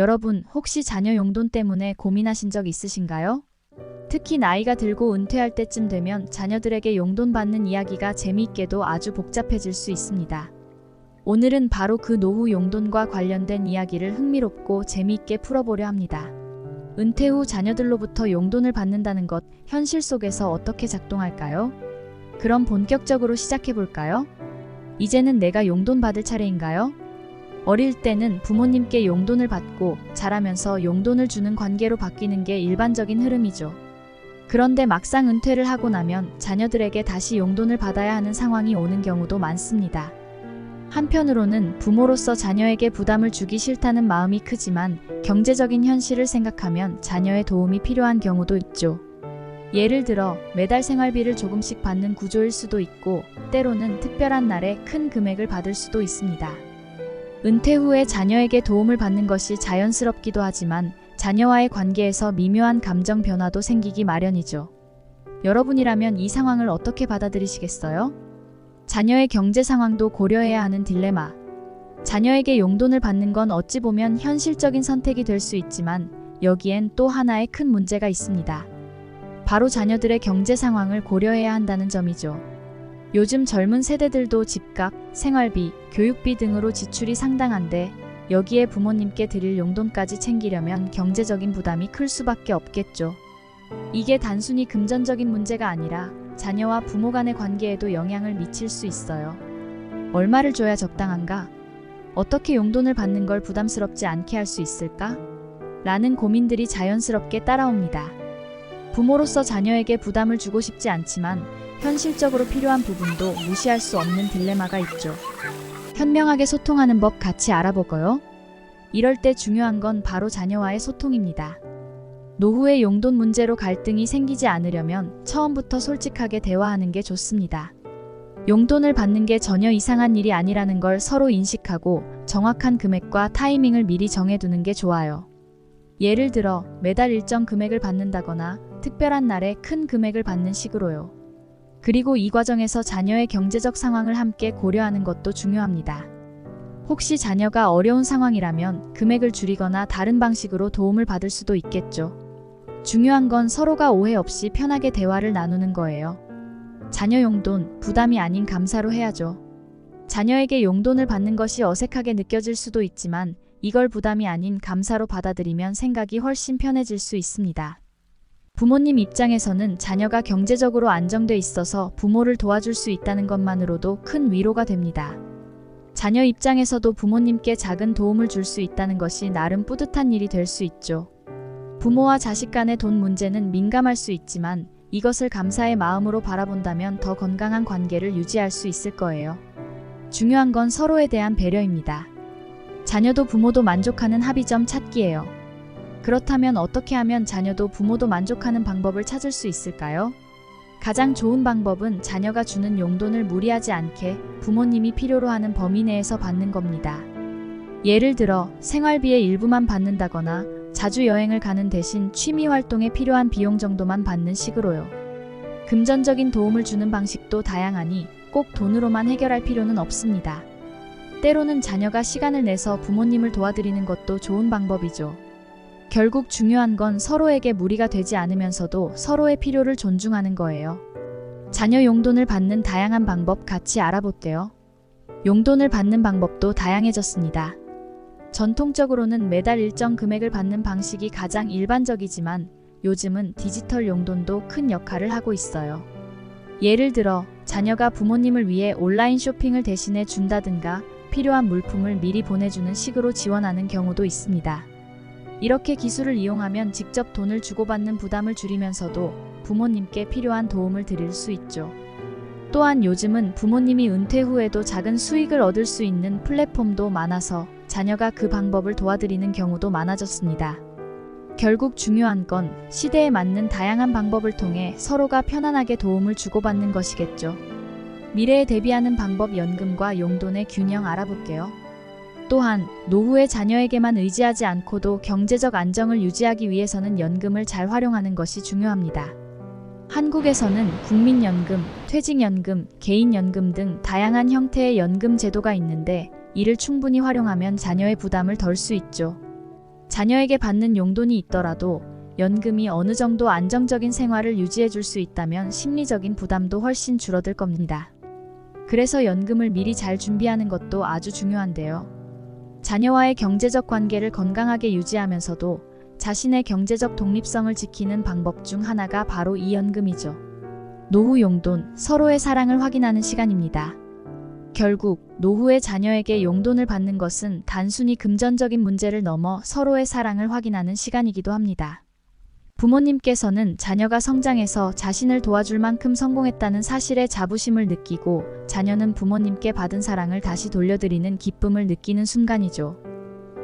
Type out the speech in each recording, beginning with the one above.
여러분, 혹시 자녀 용돈 때문에 고민하신 적 있으신가요? 특히 나이가 들고 은퇴할 때쯤 되면 자녀들에게 용돈 받는 이야기가 재미있게도 아주 복잡해질 수 있습니다. 오늘은 바로 그 노후 용돈과 관련된 이야기를 흥미롭고 재미있게 풀어보려 합니다. 은퇴 후 자녀들로부터 용돈을 받는다는 것, 현실 속에서 어떻게 작동할까요? 그럼 본격적으로 시작해볼까요? 이제는 내가 용돈 받을 차례인가요? 어릴 때는 부모님께 용돈을 받고 자라면서 용돈을 주는 관계로 바뀌는 게 일반적인 흐름이죠. 그런데 막상 은퇴를 하고 나면 자녀들에게 다시 용돈을 받아야 하는 상황이 오는 경우도 많습니다. 한편으로는 부모로서 자녀에게 부담을 주기 싫다는 마음이 크지만 경제적인 현실을 생각하면 자녀의 도움이 필요한 경우도 있죠. 예를 들어 매달 생활비를 조금씩 받는 구조일 수도 있고 때로는 특별한 날에 큰 금액을 받을 수도 있습니다. 은퇴 후에 자녀에게 도움을 받는 것이 자연스럽기도 하지만 자녀와의 관계에서 미묘한 감정 변화도 생기기 마련이죠. 여러분이라면 이 상황을 어떻게 받아들이시겠어요? 자녀의 경제 상황도 고려해야 하는 딜레마. 자녀에게 용돈을 받는 건 어찌 보면 현실적인 선택이 될 수 있지만 여기엔 또 하나의 큰 문제가 있습니다. 바로 자녀들의 경제 상황을 고려해야 한다는 점이죠. 요즘 젊은 세대들도 집값, 생활비, 교육비 등으로 지출이 상당한데 여기에 부모님께 드릴 용돈까지 챙기려면 경제적인 부담이 클 수밖에 없겠죠. 이게 단순히 금전적인 문제가 아니라 자녀와 부모 간의 관계에도 영향을 미칠 수 있어요. 얼마를 줘야 적당한가? 어떻게 용돈을 받는 걸 부담스럽지 않게 할 수 있을까? 라는 고민들이 자연스럽게 따라옵니다. 부모로서 자녀에게 부담을 주고 싶지 않지만 현실적으로 필요한 부분도 무시할 수 없는 딜레마가 있죠. 현명하게 소통하는 법 같이 알아보고요. 이럴 때 중요한 건 바로 자녀와의 소통입니다. 노후의 용돈 문제로 갈등이 생기지 않으려면 처음부터 솔직하게 대화하는 게 좋습니다. 용돈을 받는 게 전혀 이상한 일이 아니라는 걸 서로 인식하고 정확한 금액과 타이밍을 미리 정해두는 게 좋아요. 예를 들어 매달 일정 금액을 받는다거나 특별한 날에 큰 금액을 받는 식으로요. 그리고 이 과정에서 자녀의 경제적 상황을 함께 고려하는 것도 중요합니다. 혹시 자녀가 어려운 상황이라면 금액을 줄이거나 다른 방식으로 도움을 받을 수도 있겠죠. 중요한 건 서로가 오해 없이 편하게 대화를 나누는 거예요. 자녀 용돈, 부담이 아닌 감사로 해야죠. 자녀에게 용돈을 받는 것이 어색하게 느껴질 수도 있지만 이걸 부담이 아닌 감사로 받아들이면 생각이 훨씬 편해질 수 있습니다. 부모님 입장에서는 자녀가 경제적으로 안정돼 있어서 부모를 도와줄 수 있다는 것만으로도 큰 위로가 됩니다. 자녀 입장에서도 부모님께 작은 도움을 줄 수 있다는 것이 나름 뿌듯한 일이 될 수 있죠. 부모와 자식 간의 돈 문제는 민감할 수 있지만 이것을 감사의 마음으로 바라본다면 더 건강한 관계를 유지할 수 있을 거예요. 중요한 건 서로에 대한 배려입니다. 자녀도 부모도 만족하는 합의점 찾기예요. 그렇다면 어떻게 하면 자녀도 부모도 만족하는 방법을 찾을 수 있을까요? 가장 좋은 방법은 자녀가 주는 용돈을 무리하지 않게 부모님이 필요로 하는 범위 내에서 받는 겁니다. 예를 들어 생활비의 일부만 받는다거나 자주 여행을 가는 대신 취미 활동에 필요한 비용 정도만 받는 식으로요. 금전적인 도움을 주는 방식도 다양하니 꼭 돈으로만 해결할 필요는 없습니다. 때로는 자녀가 시간을 내서 부모님을 도와드리는 것도 좋은 방법이죠. 결국 중요한 건 서로에게 무리가 되지 않으면서도 서로의 필요를 존중하는 거예요. 자녀 용돈을 받는 다양한 방법 같이 알아볼게요. 용돈을 받는 방법도 다양해졌습니다. 전통적으로는 매달 일정 금액을 받는 방식이 가장 일반적이지만 요즘은 디지털 용돈도 큰 역할을 하고 있어요. 예를 들어 자녀가 부모님을 위해 온라인 쇼핑을 대신해 준다든가 필요한 물품을 미리 보내주는 식으로 지원하는 경우도 있습니다. 이렇게 기술을 이용하면 직접 돈을 주고받는 부담을 줄이면서도 부모님께 필요한 도움을 드릴 수 있죠. 또한 요즘은 부모님이 은퇴 후에도 작은 수익을 얻을 수 있는 플랫폼도 많아서 자녀가 그 방법을 도와드리는 경우도 많아졌습니다. 결국 중요한 건 시대에 맞는 다양한 방법을 통해 서로가 편안하게 도움을 주고받는 것이겠죠. 미래에 대비하는 방법 연금과 용돈의 균형 알아볼게요. 또한 노후에 자녀에게만 의지하지 않고도 경제적 안정을 유지하기 위해서는 연금을 잘 활용하는 것이 중요합니다. 한국에서는 국민연금, 퇴직연금, 개인연금 등 다양한 형태의 연금 제도가 있는데 이를 충분히 활용하면 자녀의 부담을 덜 수 있죠. 자녀에게 받는 용돈이 있더라도 연금이 어느 정도 안정적인 생활을 유지해 줄 수 있다면 심리적인 부담도 훨씬 줄어들 겁니다. 그래서 연금을 미리 잘 준비하는 것도 아주 중요한데요. 자녀와의 경제적 관계를 건강하게 유지하면서도 자신의 경제적 독립성을 지키는 방법 중 하나가 바로 이 연금이죠. 노후 용돈, 서로의 사랑을 확인하는 시간입니다. 결국 노후에 자녀에게 용돈을 받는 것은 단순히 금전적인 문제를 넘어 서로의 사랑을 확인하는 시간이기도 합니다. 부모님께서는 자녀가 성장해서 자신을 도와줄 만큼 성공했다는 사실에 자부심을 느끼고 자녀는 부모님께 받은 사랑을 다시 돌려드리는 기쁨을 느끼는 순간이죠.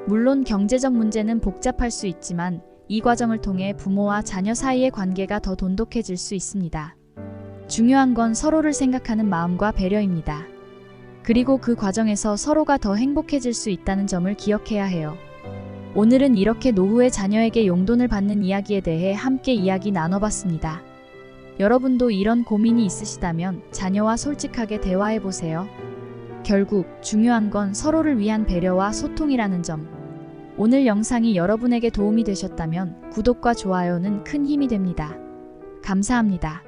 물론 경제적 문제는 복잡할 수 있지만 이 과정을 통해 부모와 자녀 사이의 관계가 더 돈독해질 수 있습니다. 중요한 건 서로를 생각하는 마음과 배려입니다. 그리고 그 과정에서 서로가 더 행복해질 수 있다는 점을 기억해야 해요. 오늘은 이렇게 노후에 자녀에게 용돈을 받는 이야기에 대해 함께 이야기 나눠봤습니다. 여러분도 이런 고민이 있으시다면 자녀와 솔직하게 대화해보세요. 결국 중요한 건 서로를 위한 배려와 소통이라는 점. 오늘 영상이 여러분에게 도움이 되셨다면 구독과 좋아요는 큰 힘이 됩니다. 감사합니다.